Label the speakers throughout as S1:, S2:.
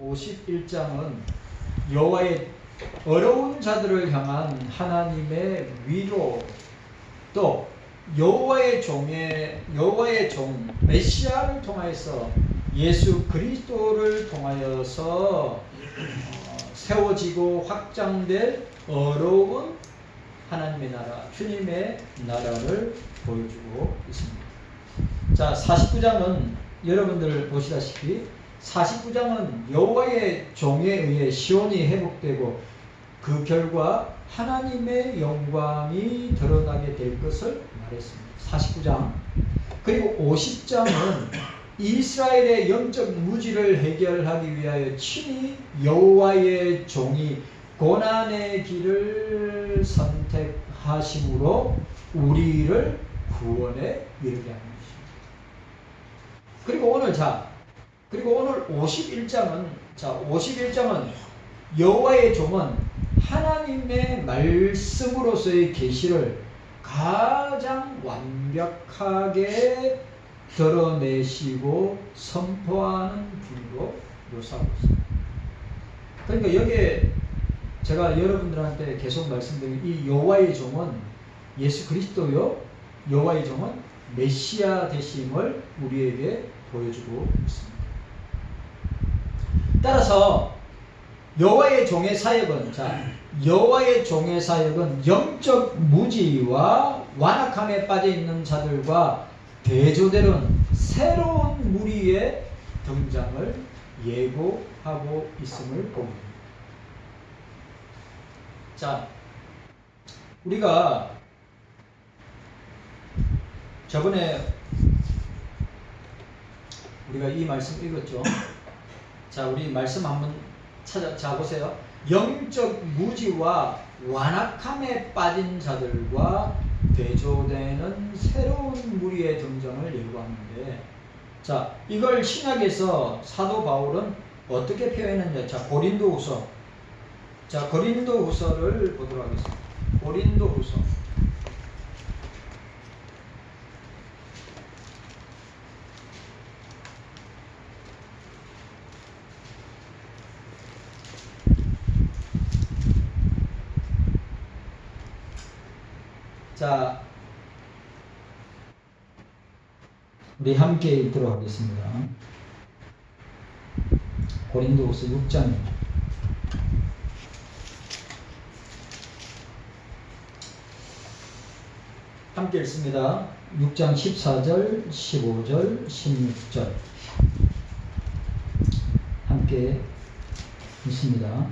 S1: 51장은 여호와의 어려운 자들을 향한 하나님의 위로, 또 여호와의 종 메시아를 통하여서 예수 그리스도를 통하여서 세워지고 확장될 어려운 하나님의 나라, 주님의 나라를 보여주고 있습니다. 자, 49장은 여러분들 보시다시피 49장은 여호와의 종에 의해 시온이 회복되고 그 결과 하나님의 영광이 드러나게 될 것을 말했습니다. 49장. 그리고 50장은 이스라엘의 영적 무지를 해결하기 위하여 친히 여호와의 종이 고난의 길을 선택하심으로 우리를 구원에 이르게 하는 것입니다. 그리고 오늘 51장은 여호와의 종은 하나님의 말씀으로서의 계시를 가장 완벽하게 드러내시고 선포하는 분으로 묘사하고 있습니다. 그러니까 여기에 제가 여러분들한테 계속 말씀드린 이 여호와의 종은 예수 그리스도요, 여호와의 종은 메시아 되심을 우리에게 보여주고 있습니다. 따라서 여호와의 종의 사역은 영적 무지와 완악함에 빠져 있는 자들과 대조되는 새로운 무리의 등장을 예고하고 있음을 봅니다. 자, 우리가 저번에 우리가 이 말씀 읽었죠. 자, 우리 말씀 한번 보세요. 영적 무지와 완악함에 빠진 자들과 대조되는 새로운 무리의 등장을 예고하는데, 자, 이걸 신약에서 사도 바울은 어떻게 표현했냐? 자, 고린도후서를 보도록 하겠습니다. 고린도후서. 자, 우리 함께 읽도록 하겠습니다. 고린도후서 6장입니다. 함께 읽습니다. 6장 14절, 15절, 16절 함께 읽습니다.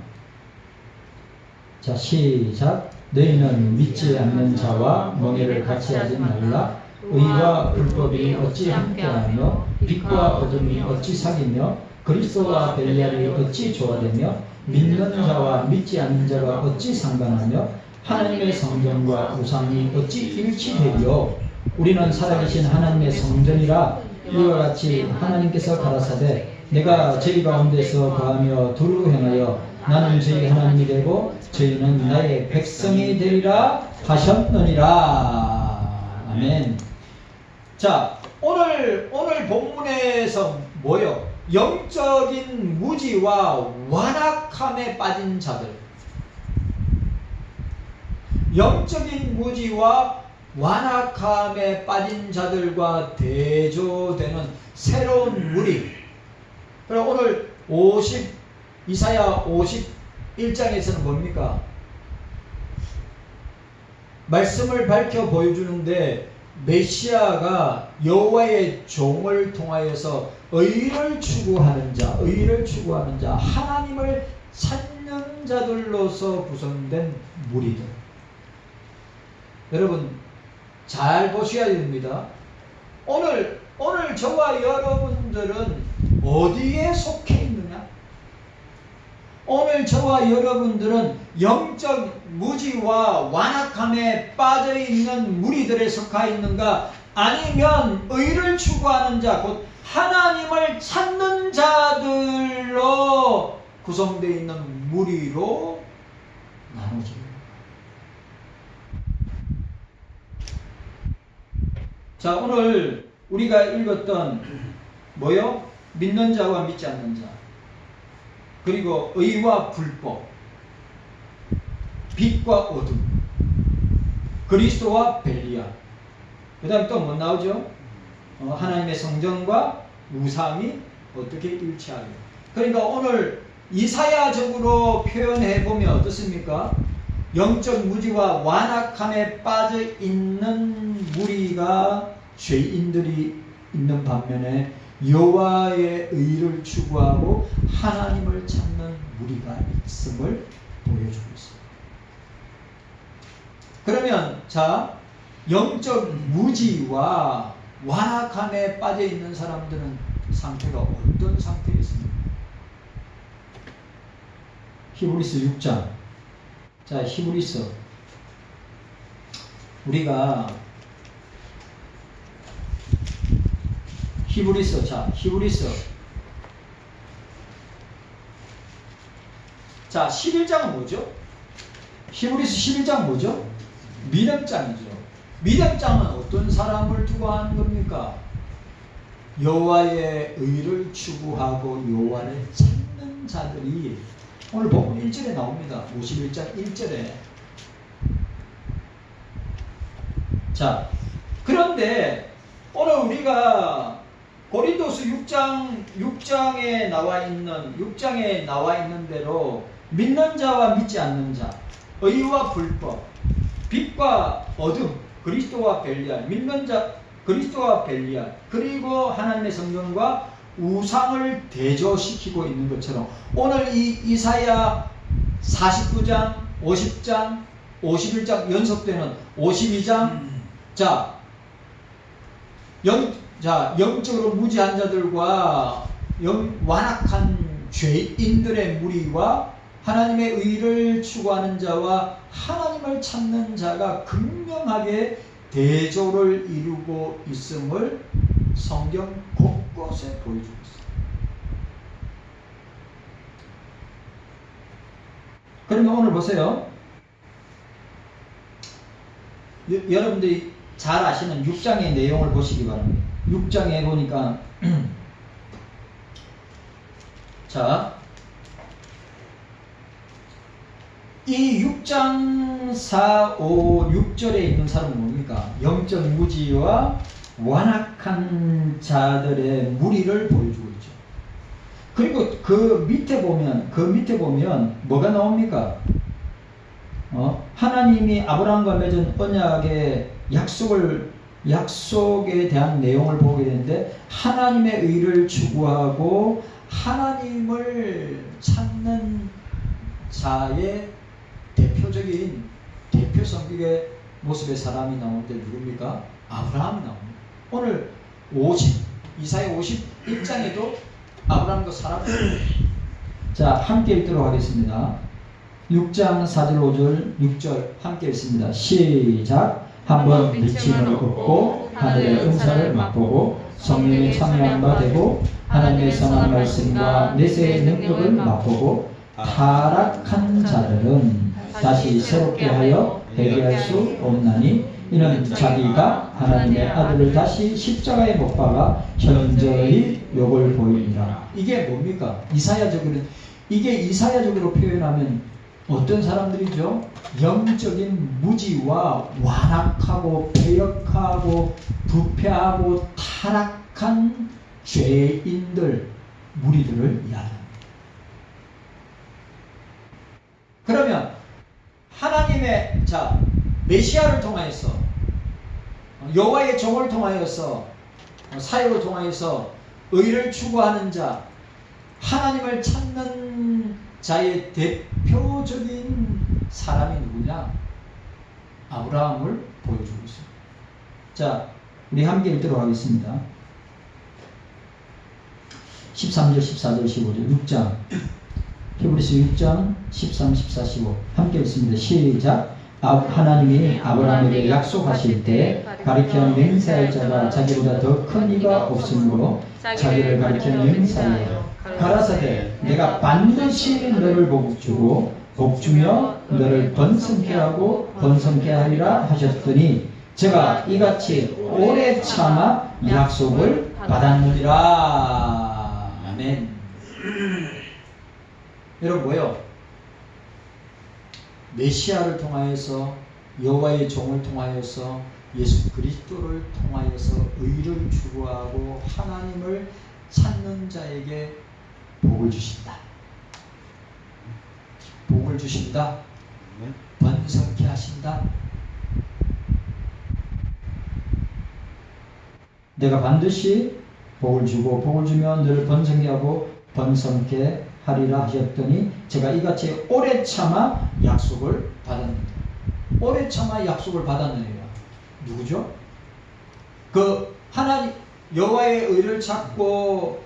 S1: 자, 시작. 너희는 믿지 않는 자와 멍에를 같이 하지 말라. 의와 불법이 어찌 함께하며 빛과 어둠이 어찌 사귀며 그리스도와 벨리알이 어찌 조화되며 믿는 자와 믿지 않는 자가 어찌 상관하며 하나님의 성전과 우상이 어찌 일치되리요. 우리는 살아계신 하나님의 성전이라. 이와 같이 하나님께서 가라사대 내가 저희 가운데서 거하며 두루 행하여 나는 저희 하나님이 되고 저희는 나의 백성이 되리라 하셨느니라. 아멘. 자, 오늘 본문에서 뭐요? 영적인 무지와 완악함에 빠진 자들, 영적인 무지와 완악함에 빠진 자들과 대조되는 새로운 무리. 그럼 오늘 이사야 51장에서는 뭡니까? 말씀을 밝혀 보여주는데 메시아가 여호와의 종을 통하여서 의를 추구하는 자, 하나님을 찾는 자들로서 구성된 무리들. 여러분 잘 보셔야 됩니다. 오늘 저와 여러분들은 어디에 속해 있느냐? 오늘 저와 여러분들은 영적 무지와 완악함에 빠져 있는 무리들에 속하 있는가? 아니면 의를 추구하는 자, 곧 하나님을 찾는 자들로 구성되어 있는 무리로 나누어집니다. 자, 오늘 우리가 읽었던 뭐요? 믿는 자와 믿지 않는 자. 그리고 의와 불법, 빛과 어둠, 그리스도와 벨리알. 그 다음에 또 뭐 나오죠? 하나님의 성전과 우상이 어떻게 일치하게. 그러니까 오늘 이사야적으로 표현해 보면 어떻습니까? 영적 무지와 완악함에 빠져 있는 무리가 죄인들이 있는 반면에 여호와의 의를 추구하고 하나님을 찾는 무리가 있음을 보여주고 있습니다. 그러면 자, 영적 무지와 완악함에 빠져 있는 사람들은 상태가 어떤 상태에 있습니까? 히브리서 6장. 자, 히브리서. 우리가 히브리서. 자, 히브리서. 자, 11장은 뭐죠? 히브리서 11장 뭐죠? 미lem장이죠. 미lem장은 어떤 사람을 두고 하는 겁니까? 여호와의 의를 추구하고 여호와를 찾는 자들이 오늘 본문 1절에 나옵니다. 51장 1절에. 자, 그런데 오늘 우리가 고린도서 6장에 나와 있는 대로 믿는 자와 믿지 않는 자, 의와 불법, 빛과 어둠, 그리스도와 벨리알, 믿는 자, 그리스도와 벨리알, 그리고 하나님의 성전과 우상을 대조시키고 있는 것처럼 오늘 이 이사야 49장, 50장, 51장 연속되는 52장. 자, 영적으로 무지한 자들과 완악한 죄인들의 무리와 하나님의 의를 추구하는 자와 하나님을 찾는 자가 극명하게 대조를 이루고 있음을 성경 곳곳에 보여주고 있습니다. 그러면 오늘 보세요. 여러분들이 잘 아시는 6장의 내용을 보시기 바랍니다. 6장에 보니까 자, 이 6장 4, 5, 6절에 있는 사람은 뭡니까? 영적 무지와 완악한 자들의 무리를 보여주고 있죠. 그리고 그 밑에 보면 뭐가 나옵니까? 하나님이 아브라함과 맺은 언약의 약속에 대한 내용을 보게 되는데, 하나님의 의를 추구하고 하나님을 찾는 자의 대표적인 대표 성격의 모습의 사람이 나오는데 누굽니까? 아브라함이 나옵니다. 오늘 이사야 51장에도 아브라함과 사람입니다. 자, 함께 읽도록 하겠습니다. 6장 4절 5절 6절 함께 읽습니다. 시작. 한번 빛이 너를 걷고 하늘의 은사를 맛보고 성령의 참여한 바 되고 하나님의 선한 말씀과 내세의 능력을 맛보고 타락한 자들은 다시 새롭게 하여 회개할 수 없나니 이는 자기가 하나님의 아들을 다시 십자가에 못 박아 현저히 욕을 보이니라. 이게 뭡니까? 이게 이사야적으로 표현하면 어떤 사람들이죠? 영적인 무지와 완악하고 패역하고 부패하고 타락한 죄인들, 무리들을 이야기합니다. 그러면 하나님의 메시아를 통하여서 여호와의 종을 통하여서 사역을 통하여서 의를 추구하는 자, 하나님을 찾는 자의 대표적인 사람이 누구냐? 아브라함을 보여주고 있습니다. 자, 우리 함께 읽도록 하겠습니다. 13절, 14절, 15절, 6장. 히브리서 6장 13, 14, 15 함께 읽습니다. 시작. 하나님이 아브라함에게 약속하실 때 가리켜 맹세할 자가 자기보다 더 큰 이가 없으므로 자기를 가리켜 맹세하여 가라사대 내가 반드시 너를 복주고 복주며 너를 번성케 하고 번성케 하리라 하셨더니 제가 이같이 오래 참아 약속을 받았느니라. 아멘. 여러분 뭐요? 메시아를 통하여서 여호와의 종을 통하여서 예수 그리스도를 통하여서 의를 추구하고 하나님을 찾는 자에게 복을 주신다. 복을 주신다. 번성케 하신다. 내가 반드시 복을 주고 복을 주면 너를 번성케 하고 번성케 하리라 하셨더니 제가 이같이 오래 참아 약속을 받았느니라. 오래 참아 약속을 받았느니라. 누구죠? 그 하나님 여호와의 의를 찾고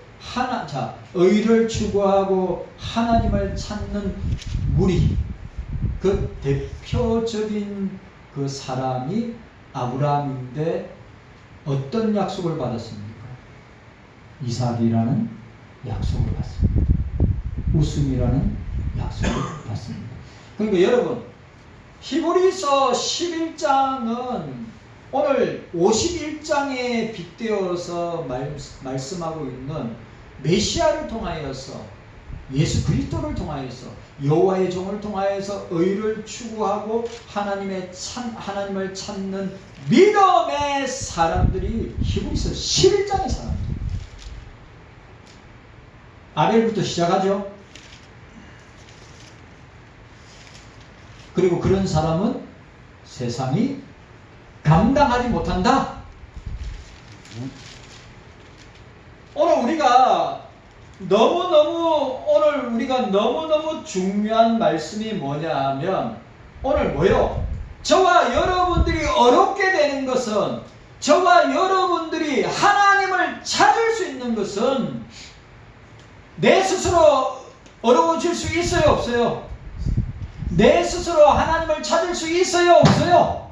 S1: 의를 추구하고 하나님을 찾는 무리, 그 대표적인 그 사람이 아브라함인데 어떤 약속을 받았습니까? 이삭이라는 약속을 받습니다. 웃음이라는 약속을 받습니다. 그러니까 여러분, 히브리서 11장은 오늘 51장에 빗대어서 말씀하고 있는 메시아를 통하여서 예수 그리스도를 통하여서 여호와의 종을 통하여서 의를 추구하고 하나님을 찾는 믿음의 사람들이 히브리서 11장의 사람들. 아벨부터 시작하죠. 그리고 그런 사람은 세상이 감당하지 못한다. 오늘 우리가 너무너무 중요한 말씀이 뭐냐 하면 오늘 뭐요? 저와 여러분들이 어렵게 되는 것은, 저와 여러분들이 하나님을 찾을 수 있는 것은 내 스스로 어려워질 수 있어요, 없어요? 내 스스로 하나님을 찾을 수 있어요, 없어요?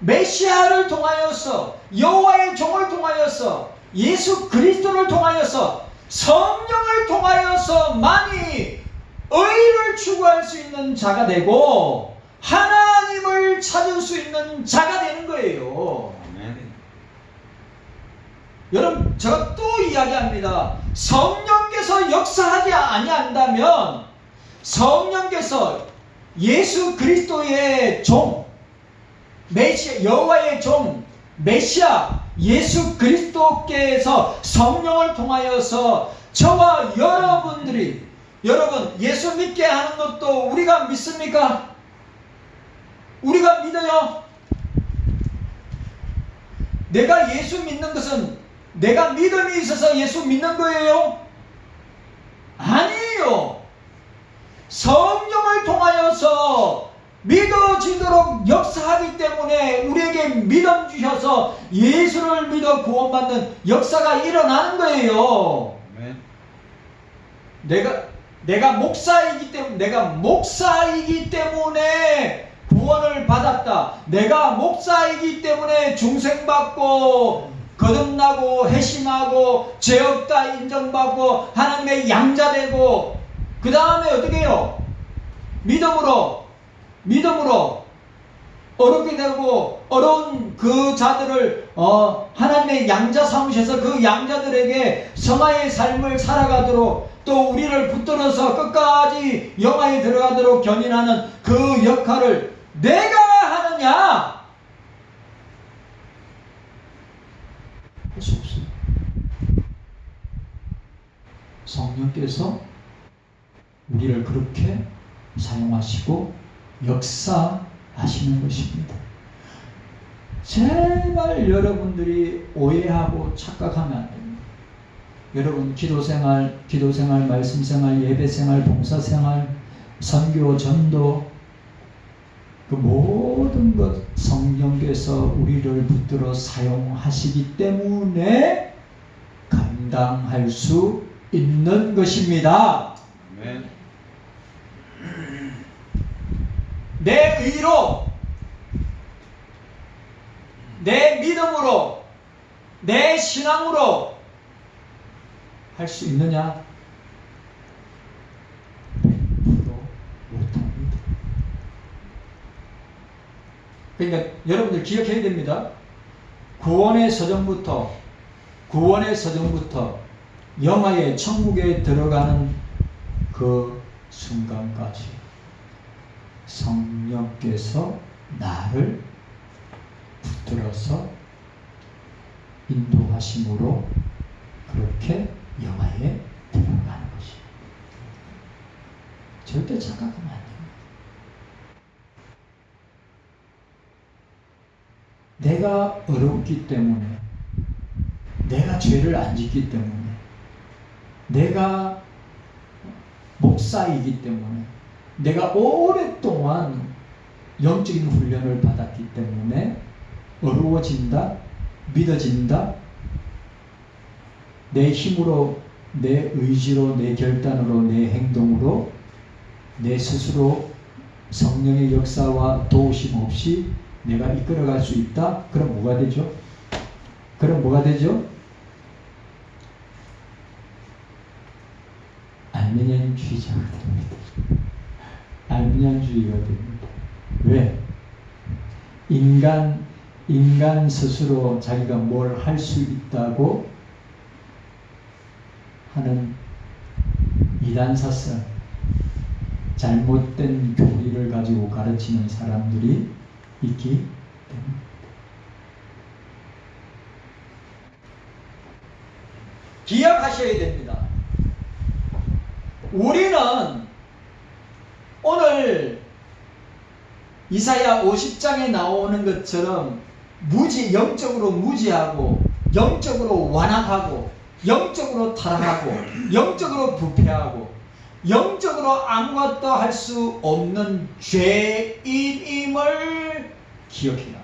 S1: 메시아를 통하여서, 여호와의 종을 통하여서, 예수 그리스도를 통하여서, 성령을 통하여서만이 의를 추구할 수 있는 자가 되고 하나님을 찾을 수 있는 자가 되는 거예요. 아멘. 여러분, 제가 또 이야기합니다. 성령께서 역사하지 아니한다면, 성령께서 예수 그리스도의 종, 메시아, 여호와의 종, 메시아, 예수 그리스도께서 성령을 통하여서 저와 여러분들이, 여러분 예수 믿게 하는 것도 우리가 믿습니까? 우리가 믿어요? 내가 예수 믿는 것은 내가 믿음이 있어서 예수 믿는 거예요? 아니에요. 성령을 통하여서 믿어지도록 역사하기 때문에 우리에게 믿음 주셔서 예수를 믿어 구원받는 역사가 일어나는 거예요. 내가 목사이기 때문에 구원을 받았다. 내가 목사이기 때문에 중생받고 거듭나고 회심하고 죄 없다 인정받고 하나님의 양자 되고, 그 다음에 어떻게 해요? 믿음으로 어렵게 되고 어려운 그 자들을 하나님의 양자 삼으셔서 그 양자들에게 성화의 삶을 살아가도록, 또 우리를 붙들어서 끝까지 영화에 들어가도록 견인하는 그 역할을 내가 하느냐? 할 수 없어요. 성령께서 우리를 그렇게 사용하시고 역사하시는 것입니다. 제발 여러분들이 오해하고 착각하면 안 됩니다. 여러분 기도생활, 말씀생활, 예배생활, 봉사생활, 선교, 전도, 그 모든 것 성령께서 우리를 붙들어 사용하시기 때문에 감당할 수 있는 것입니다. 아멘. 내 의로, 내 믿음으로, 내 신앙으로 할 수 있느냐? 100% 못합니다. 그러니까 여러분들 기억해야 됩니다. 구원의 서정부터 영화의 천국에 들어가는 그 그 순간까지 성령께서 나를 붙들어서 인도하심으로 그렇게 영화에 들어가는 것이 절대 착각하면 안 됩니다. 내가 어렵기 때문에, 내가 죄를 안 짓기 때문에, 내가 목사이기 때문에, 내가 오랫동안 영적인 훈련을 받았기 때문에 어려워진다, 믿어진다, 내 힘으로, 내 의지로, 내 결단으로, 내 행동으로, 내 스스로 성령의 역사와 도우심 없이 내가 이끌어갈 수 있다? 그럼 뭐가 되죠? 그럼 뭐가 되죠? 알미니안주의자가 됩니다. 알미니안주의가 됩니다. 왜? 인간 스스로 자기가 뭘 할 수 있다고 하는 이단사상, 잘못된 교리를 가지고 가르치는 사람들이 있기 때문입니다. 기억하셔야 됩니다. 우리는 오늘 이사야 50장에 나오는 것처럼 영적으로 무지하고, 영적으로 완악하고, 영적으로 타락하고, 영적으로 부패하고, 영적으로 아무것도 할 수 없는 죄인임을 기억해야 합니다.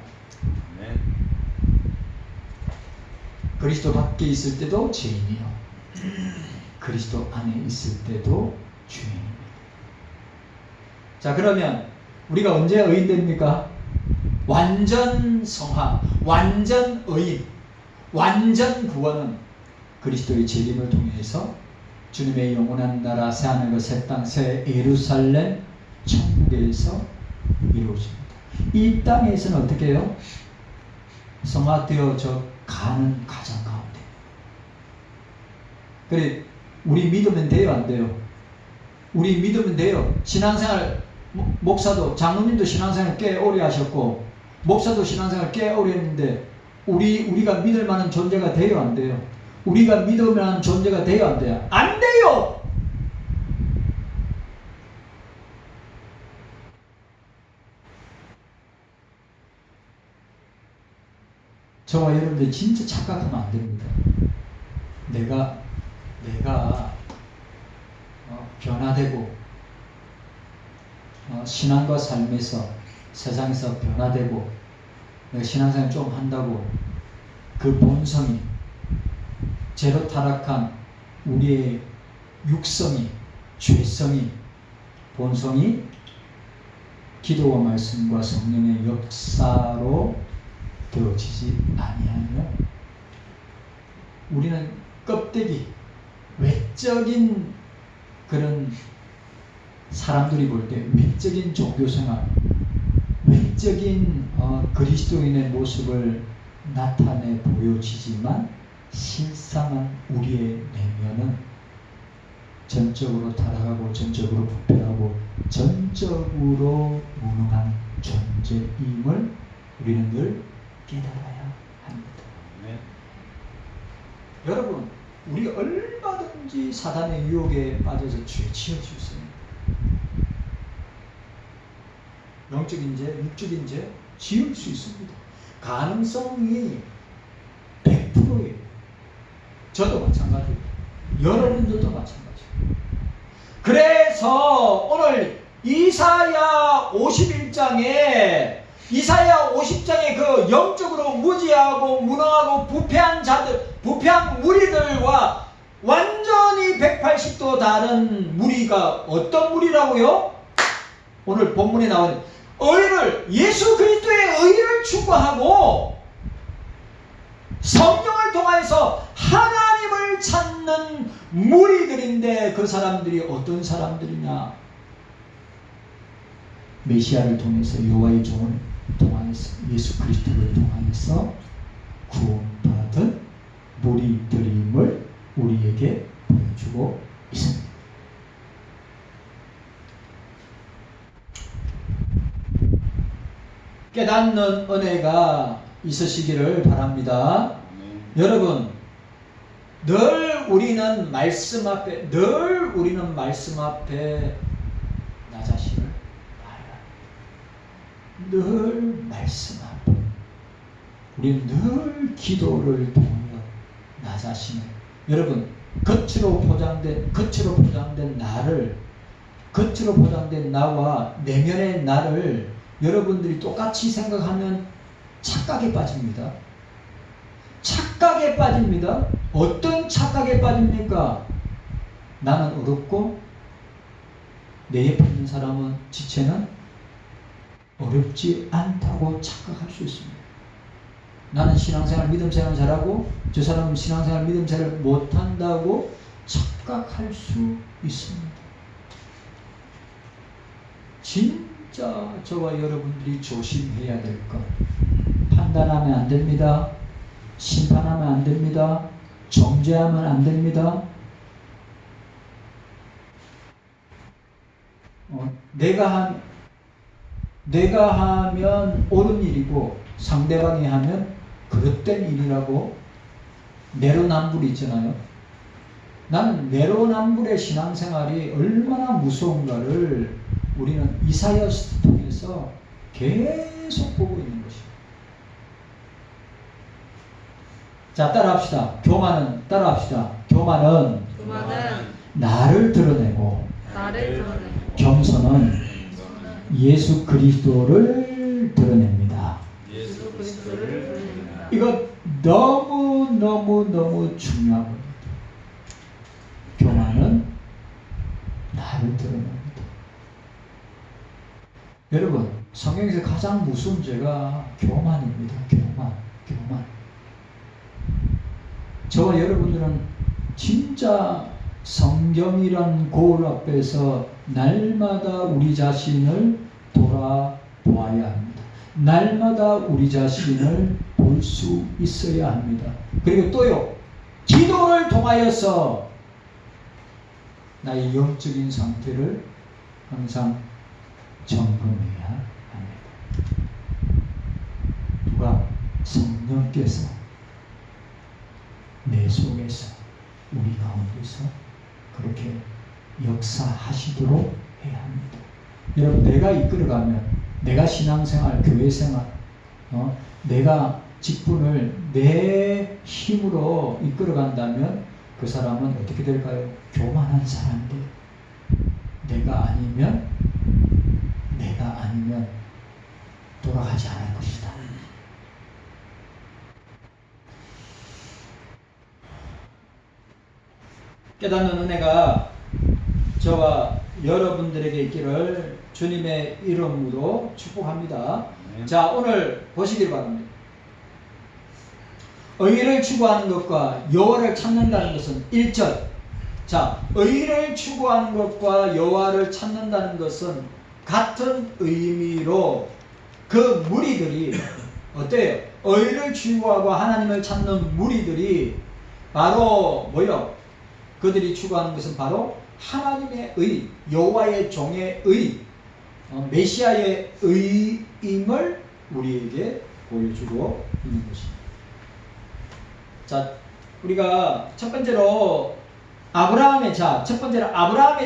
S1: 네. 그리스도 밖에 있을 때도 죄인이요, 그리스도 안에 있을 때도 죄인입니다. 자, 그러면 우리가 언제 의인 됩니까? 완전 성화, 완전 의인, 완전 구원은 그리스도의 재림을 통해서 주님의 영원한 나라, 새하늘과 새 땅, 새 예루살렘, 천국에서 이루어집니다. 이 땅에서는 어떻게 해요? 성화되어져 가는 과정 가운데. 그래, 우리 믿으면 돼요, 안 돼요? 우리 믿으면 돼요. 신앙생활, 목사도, 장로님도 신앙생활 꽤 오래 하셨고, 목사도 신앙생활 꽤 오래 했는데, 우리가 믿을 만한 존재가 돼요, 안 돼요? 우리가 믿을 만한 존재가 돼요, 안 돼요? 안 돼요! 저와 여러분들 진짜 착각하면 안 됩니다. 내가 변화되고, 신앙과 삶에서, 세상에서 변화되고, 내가 신앙생활 좀 한다고 그 본성이, 죄로 타락한 우리의 육성이, 죄성이, 본성이 기도와 말씀과 성령의 역사로 되어지지 아니하면 우리는 껍데기, 외적인 그런 사람들이 볼 때 외적인 종교생활, 외적인 그리스도인의 모습을 나타내 보여지지만 실상은 우리의 내면은 전적으로 타락하고, 전적으로 부패하고, 전적으로 무능한 존재임을 우리는 늘 깨달아야 합니다. 네. 여러분, 우리 얼마든지 사단의 유혹에 빠져서 죄 지을 수 있습니다. 영적인 죄, 육적인 죄 지을 수 있습니다. 가능성이 100%예요. 저도 마찬가지예요. 여러분들도 마찬가지예요. 그래서 오늘 이사야 51장에 그 영적으로 무지하고 무능하고 부패한 자들, 부패한 무리들과 완전히 180도 다른 무리가 어떤 무리라고요? 오늘 본문에 나오는 예수 그리스도의 의를 추구하고 성령을 통해서 하나님을 찾는 무리들인데, 그 사람들이 어떤 사람들이냐? 메시아를 통해서, 여호와의 종을 통해서, 예수 그리스도를 통해서 구원받은 무리들임을 우리에게 보여주고 있습니다. 깨닫는 은혜가 있으시기를 바랍니다. 여러분, 늘 우리는 말씀 앞에 나 자신을 봐야. 늘 말씀 앞에. 우리는 늘 기도를 통하여 나 자신을. 여러분, 겉으로 포장된 나를, 겉으로 포장된 나와 내면의 나를 여러분들이 똑같이 생각하면 착각에 빠집니다. 착각에 빠집니다. 어떤 착각에 빠집니까? 나는 어렵고 내 옆에 있는 사람은 지체는 어렵지 않다고 착각할 수 있습니다. 나는 신앙생활 믿음생활 잘하고 저 사람은 신앙생활 믿음생활 못한다고 착각할 수 있습니다. 진짜 저와 여러분들이 조심해야 될 것. 판단하면 안 됩니다. 심판하면 안 됩니다. 정죄하면 안 됩니다. 내가 하면 옳은 일이고 상대방이 하면 그릇된 일이라고 내로남불이 있잖아요. 나는 내로남불의 신앙생활이 얼마나 무서운가를 우리는 이사야서를 통해서 계속 보고 있는 것입니다. 자, 따라합시다. 따라합시다. 교만은 나를 드러내고 겸손은 예수 그리스도를 드러냅니다. 이거 너무 중요한 겁니다. 교만은 나를 드러냅니다. 여러분, 성경에서 가장 무서운 죄가 교만입니다. 교만. 저와 여러분들은 진짜 성경이란 거울 앞에서 날마다 우리 자신을 돌아보아야 합니다. 날마다 우리 자신을 볼 수 있어야 합니다. 그리고 또요, 기도를 통하여서 나의 영적인 상태를 항상 점검해야 합니다. 누가? 성령께서 내 속에서 우리 가운데서 그렇게 역사하시도록 해야 합니다. 여러분, 내가 이끌어가면, 내가 신앙생활, 교회생활, 내가 직분을 내 힘으로 이끌어간다면 그 사람은 어떻게 될까요? 교만한 사람들. 내가 아니면 돌아가지 않을 것이다. 깨닫는 은혜가 저와 여러분들에게 있기를 주님의 이름으로 축복합니다. 자, 오늘 보시길 바랍니다. 의를 추구하는 것과 여호와를 찾는다는 것은 1절. 자, 의를 추구하는 것과 여호와를 찾는다는 것은 같은 의미로 그 무리들이 어때요? 의를 추구하고 하나님을 찾는 무리들이 바로 뭐요? 그들이 추구하는 것은 바로 하나님의 의, 여호와의 종의 의, 메시아의 의임을 우리에게 보여주고 있는 것입니다. 자, 우리가 첫 번째로 아브라함의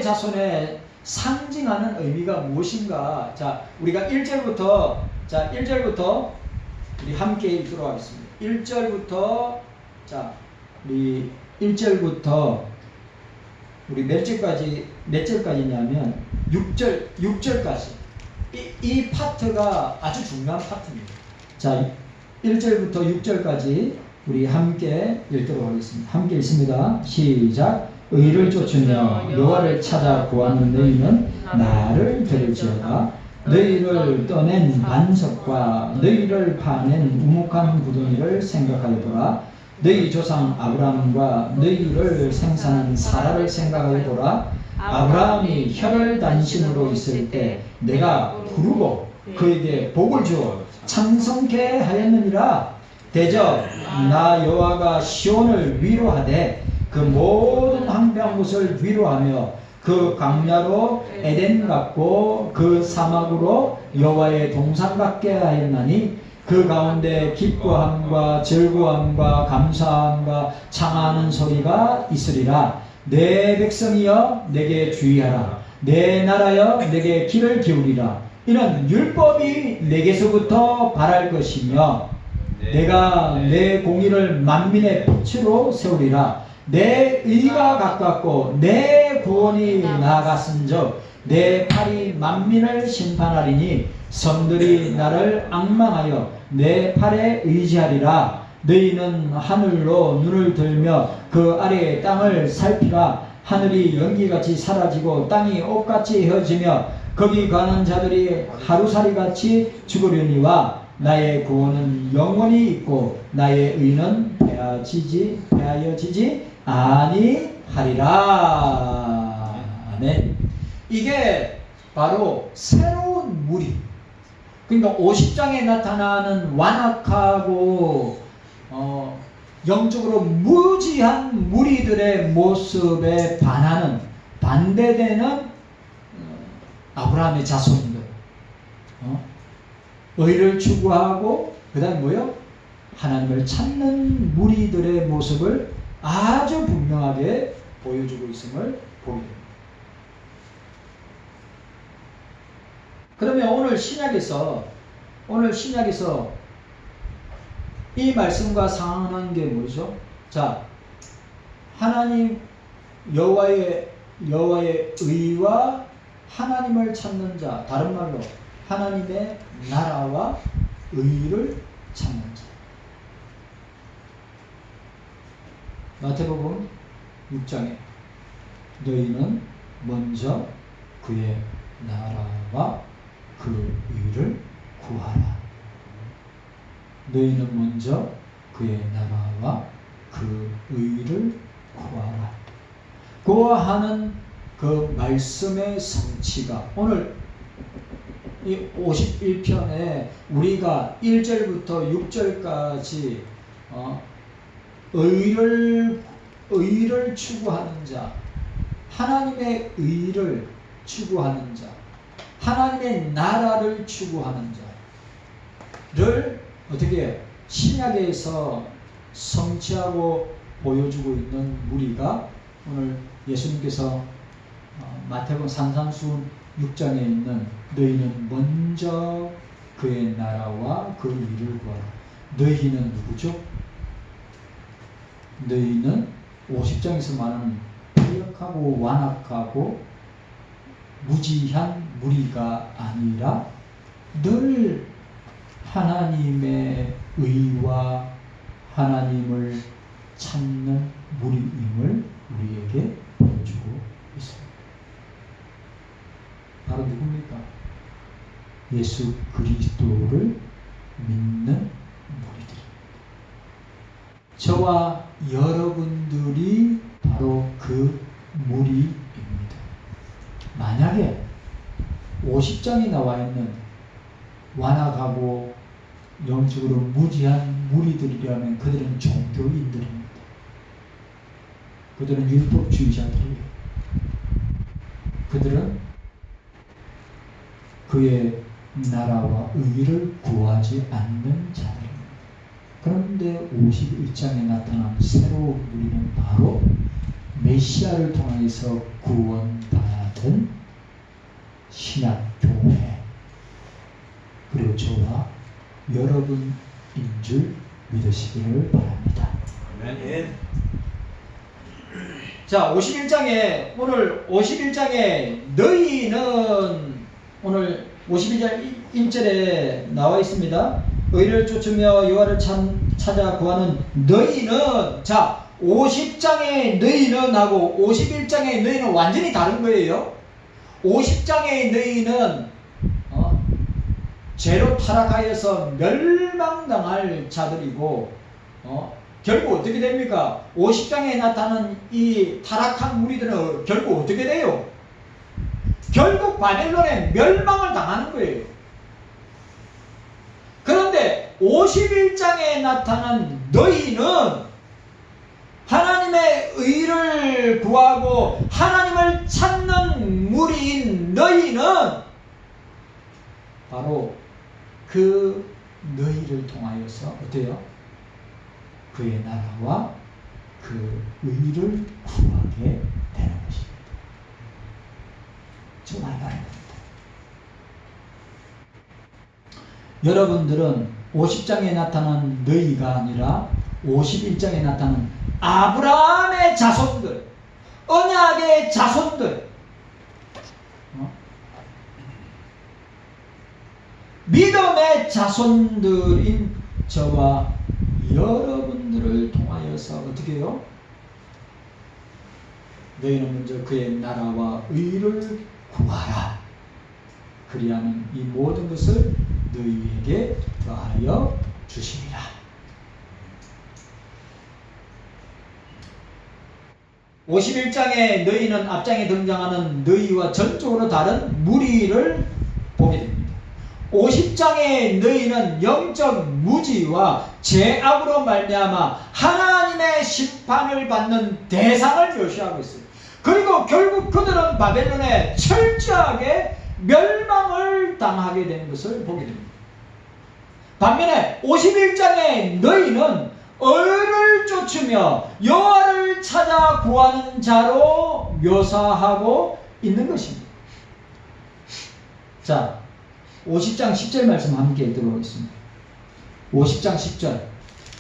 S1: 자손의 상징하는 의미가 무엇인가? 자, 우리가 1절부터 우리 함께 읽도록 하겠습니다. 1절부터 우리 1절부터 우리 몇 절까지냐면 6절까지 이 파트가 아주 중요한 파트입니다. 자, 1절부터 6절까지 우리 함께 읽도록 하겠습니다. 함께 읽습니다. 시작. 의를 쫓으며 여호와를 찾아 구하는 너희는 나를 들을지어다. 너희를 떠낸 반석과 너희를 파낸 우묵한 구덩이를 생각하여 보라. 너희 조상 아브라함과 너희를 생산한 사라를 생각하여 보라. 아브라함이 혈혈단신으로 있을 때 내가 부르고 그에게 복을 주어 창성케 하였느니라. 대저 나 여호와가 시온을 위로하되 그 모든 황폐한 곳을 위로하며 그 그 광야로 에덴 같고 그 사막으로 여호와의 동산 같게 하였나니 그 가운데 기뻐함과 즐거움과 감사함과 창하는 소리가 있으리라. 내 백성이여 내게 주의하라. 내 나라여 내게 귀를 기울이라. 이는 율법이 내게서부터 발할 것이며 내가 내 공의를 만민의 빛으로 세우리라. 내 의가 가깝고 내 구원이 나아갔은즉 내 팔이 만민을 심판하리니 성들이 나를 앙망하여 내 팔에 의지하리라. 너희는 하늘로 눈을 들며 그 아래의 땅을 살피라. 하늘이 연기같이 사라지고 땅이 옷같이 헤어지며 거기 가는 자들이 하루살이같이 죽으려니와 나의 구원은 영원히 있고 나의 의는 패하여지지 아니하리라. 아멘. 이게 바로 새로운 무리. 그러니까 50장에 나타나는 완악하고 영적으로 무지한 무리들의 모습에 반대되는 아브라함의 자손들. 의를 추구하고 그 다음에 뭐요? 하나님을 찾는 무리들의 모습을 아주 분명하게 보여주고 있음을 보게 됩니다. 그러면 오늘 신약에서 이 말씀과 상응한 게 뭐죠? 자, 하나님 여호와의 의와 하나님을 찾는 자, 다른 말로 하나님의 나라와 의를 찾는 자. 마태복음 6장에 너희는 먼저 그의 나라와 그 의를 구하라. 너희는 먼저 그의 나라와 그 의를 구하라. 구하는 그 말씀의 성취가 오늘 이 51편에 우리가 1절부터 6절까지 의를 추구하는 자, 하나님의 의를 추구하는 자, 하나님의 나라를 추구하는 자를 어떻게 신약에서 성취하고 보여주고 있는 무리가 오늘 예수님께서 마태복음 산상수훈 6장에 있는 너희는 먼저 그의 나라와 그 의를 구하라. 너희는 누구죠? 너희는 50장에서 말하는 패역하고 완악하고 무지한 무리가 아니라 늘 하나님의 의와 하나님을 찾는 무리임을 우리에게 보여주고 있습니다. 바로 누굽니까? 예수 그리스도를 믿는 무리들입니다. 저와 여러분들이 바로 그 무리입니다. 만약에 50장이 나와 있는 완악하고 영적으로 무지한 무리들이라면 그들은 종교인들입니다. 그들은 율법주의자들이에요. 그들은 그의 나라와 의를 구하지 않는 자들입니다. 그런데 51장에 나타난 새로운 무리는 바로 메시아를 통해서 구원받은 신약교회 그리고 저와 여러분인 줄 믿으시기를 바랍니다.
S2: 아멘.
S1: 자, 51장에 오늘 51장에 너희는 오늘 51장 1절에 나와 있습니다. 의를 쫓으며 여호와를 찾아 구하는 너희는, 자, 50장의 너희는 하고 51장의 너희는 완전히 다른 거예요. 50장의 너희는 죄로 타락하여서 멸망당할 자들이고 결국 어떻게 됩니까? 50장에 나타나는 이 타락한 무리들은 결국 어떻게 돼요? 결국 바벨론에 멸망을 당하는 거예요. 그런데 51장에 나타난 너희는 하나님의 의를 구하고 하나님을 찾는 바로 그 너희를 통하여서 어때요? 그의 나라와 그 의를 구하게 되는 것입니다. 정말 말입니다. 여러분들은 50장에 나타난 너희가 아니라 51장에 나타난 아브라함의 자손들, 언약의 자손들, 믿음의 자손들인 저와 여러분들을 통하여서 어떻게 해요? 너희는 먼저 그의 나라와 의를 구하라. 그리하면 이 모든 것을 너희에게 더하여 주시리라. (51장에) 너희는 앞장에 등장하는 너희와 전적으로 다른 무리를 보게 됩니다. 50장에 너희는 영적 무지와 죄악으로 말미암아 하나님의 심판을 받는 대상을 묘시하고 있어요. 그리고 결국 그들은 바벨론에 철저하게 멸망을 당하게 되는 것을 보게 됩니다. 반면에 51장에 너희는 을을 쫓으며 여호와를 찾아 구하는 자로 묘사하고 있는 것입니다. 자, 50장 10절 말씀 함께 들어보겠습니다. 50장 10절.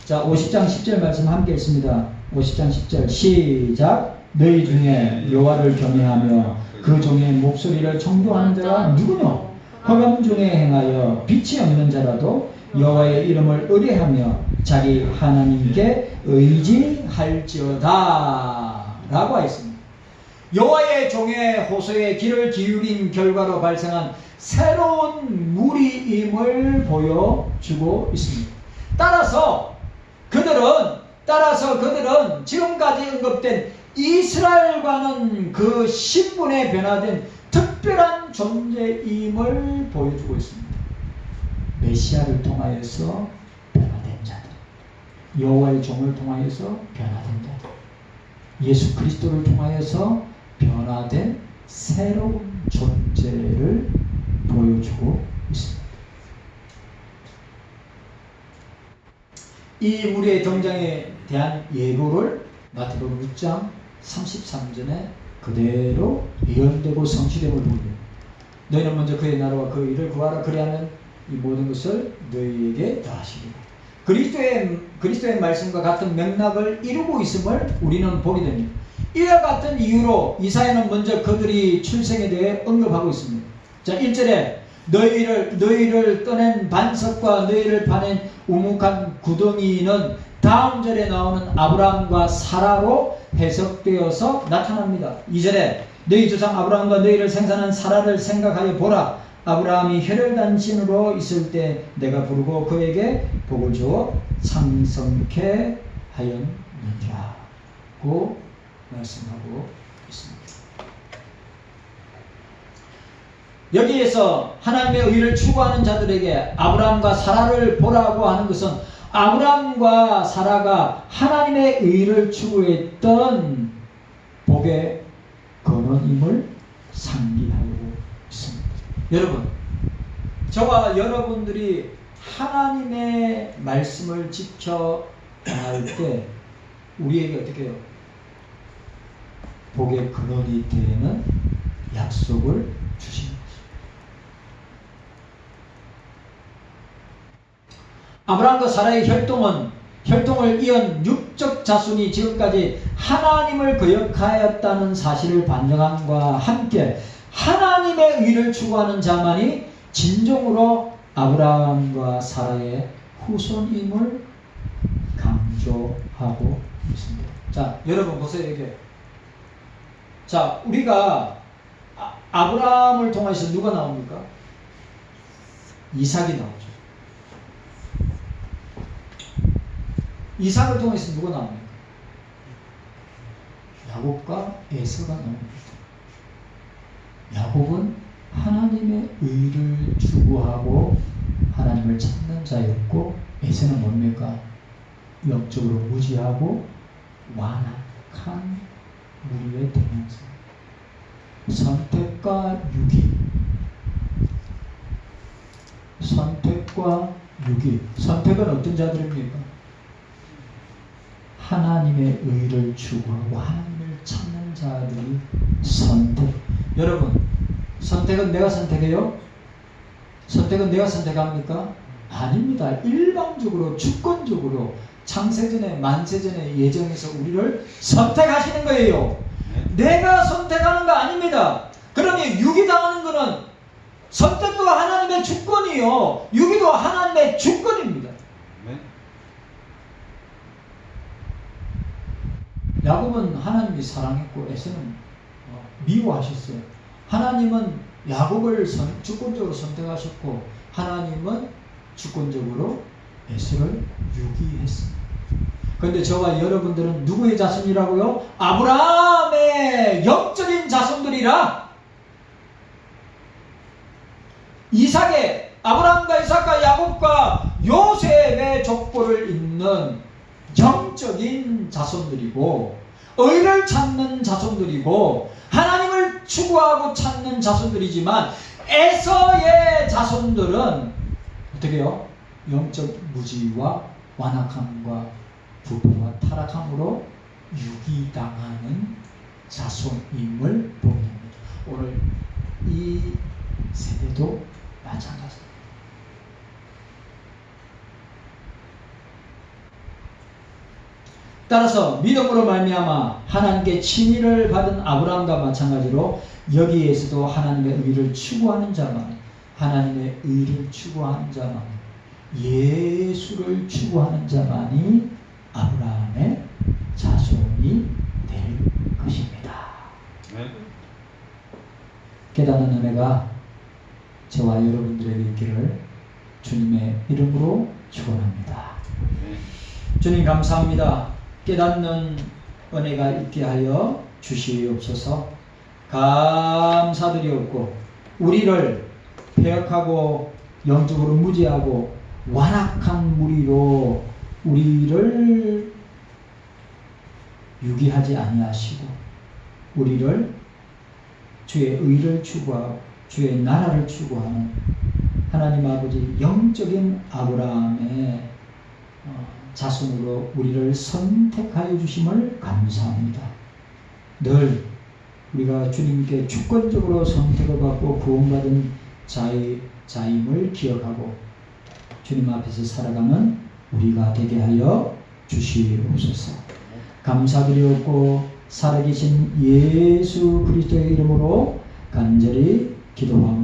S1: 자, 50장 10절 말씀 함께 읽습니다. 50장 10절 시작. 너희 중에 여호와를 경외하며 그 종의 목소리를 청종하는 자가 누구뇨? 흑암 중에 행하여 빛이 없는 자라도 여호와의 이름을 의뢰하며 자기 하나님께 의지할지어다 라고 하였습니다. 여호와의 종의 호소에 귀를 기울인 결과로 발생한 새로운 무리임을 보여주고 있습니다. 따라서 그들은 지금까지 언급된 이스라엘과는 그 신분에 변화된 특별한 존재임을 보여주고 있습니다. 메시아를 통하여서 변화된 자들, 여호와의 종을 통하여서 변화된 자들, 예수 그리스도를 통하여서 변화된 새로운 존재를 보여주고 있습니다. 이 무리의 등장에 대한 예고를 마태복음 6장 33절에 그대로 예언되고 성취됨을 보게 됩니다. 너희는 먼저 그의 나라와 그 일을 구하라. 그리하면 이 모든 것을 너희에게 더하시리라. 그리스도의 말씀과 같은 맥락을 이루고 있음을 우리는 보게 됩니다. 이와 같은 이유로 이사야는 먼저 그들이 출생에 대해 언급하고 있습니다. 자, 1절에 너희를 떠낸 반석과 너희를 파낸 우묵한 구덩이는 다음 절에 나오는 아브라함과 사라로 해석되어서 나타납니다. 2절에 너희 조상 아브라함과 너희를 생산한 사라를 생각하여 보라. 아브라함이 혈혈단신으로 있을 때 내가 부르고 그에게 복을 주어 상성케 하였느니라고 말씀하고 있습니다. 여기에서 하나님의 의를 추구하는 자들에게 아브라함과 사라를 보라고 하는 것은 아브라함과 사라가 하나님의 의를 추구했던 복의 근원임을 상기하고 있습니다. 여러분, 저와 여러분들이 하나님의 말씀을 지켜 나갈 때 우리에게 어떻게 해요? 복의 근원이 되는 약속을 주시는 것입니다. 아브라함과 사라의 혈통을 이은 육적 자손이 지금까지 하나님을 거역하였다는 사실을 반증함과 함께 하나님의 의를 추구하는 자만이 진정으로 아브라함과 사라의 후손임을 강조하고 있습니다. 자, 여러분 보세요. 이게 자, 우리가 아브라함을 통해서 누가 나옵니까? 이삭이 나오죠. 이삭을 통해서 누가 나옵니까? 야곱과 에서가 나옵니다. 야곱은 하나님의 의를 추구하고 하나님을 찾는 자였고, 에서는 뭡니까? 영적으로 무지하고 완악한 우리의 대명사. 선택과 유기. 선택과 유기. 선택은 어떤 자들입니까? 하나님의 의를 추구하고 하나님을 찾는 자들이 선택. 여러분, 선택은 내가 선택해요? 선택은 내가 선택합니까? 아닙니다. 일방적으로 주권적으로 창세전에 만세전에 예정에서 우리를 선택하시는 거예요. 내가 선택하는 거 아닙니다. 그러면 유기당하는 거는 선택도 하나님의 주권이요, 유기도 하나님의 주권입니다. 야곱은 하나님이 사랑했고 에서는 미워하셨어요. 하나님은 야곱을 주권적으로 선택하셨고 하나님은 주권적으로 에서를 유기했습니다. 그런데 저와 여러분들은 누구의 자손이라고요? 아브라함의 영적인 자손들이라. 이삭의, 아브라함과 이삭과 야곱과 요셉의 족보를 잇는 영적인 자손들이고 의를 찾는 자손들이고 하나님을 추구하고 찾는 자손들이지만 에서의 자손들은 어떻게 해요? 영적 무지와 완악함과 부패와 타락함으로 유기당하는 자손임을 보입니다. 오늘 이 세대도 마찬가지입니다. 따라서 믿음으로 말미암아 하나님께 칭의를 받은 아브라함과 마찬가지로 여기에서도 하나님의 의를 추구하는 자만, 하나님의 의를 추구하는 자만, 예수를 추구하는 자만이 아브라함의 자손이 될 것입니다. 깨닫는 은혜가 저와 여러분들에게 있기를 주님의 이름으로 축원합니다. 주님 감사합니다. 깨닫는 은혜가 있게 하여 주시옵소서. 감사드리옵고 우리를 패역하고 영적으로 무지하고 완악한 무리로 우리를 유기하지 아니하시고 우리를 주의 의를 추구하고 주의 나라를 추구하는 하나님 아버지 영적인 아브라함의 자손으로 우리를 선택하여 주심을 감사합니다. 늘 우리가 주님께 주권적으로 선택을 받고 구원받은 자임을 기억하고 주님 앞에서 살아가는 우리가 되게 하여 주시옵소서. 감사드리옵고 살아계신 예수 그리스도의 이름으로 간절히 기도하옵나이다.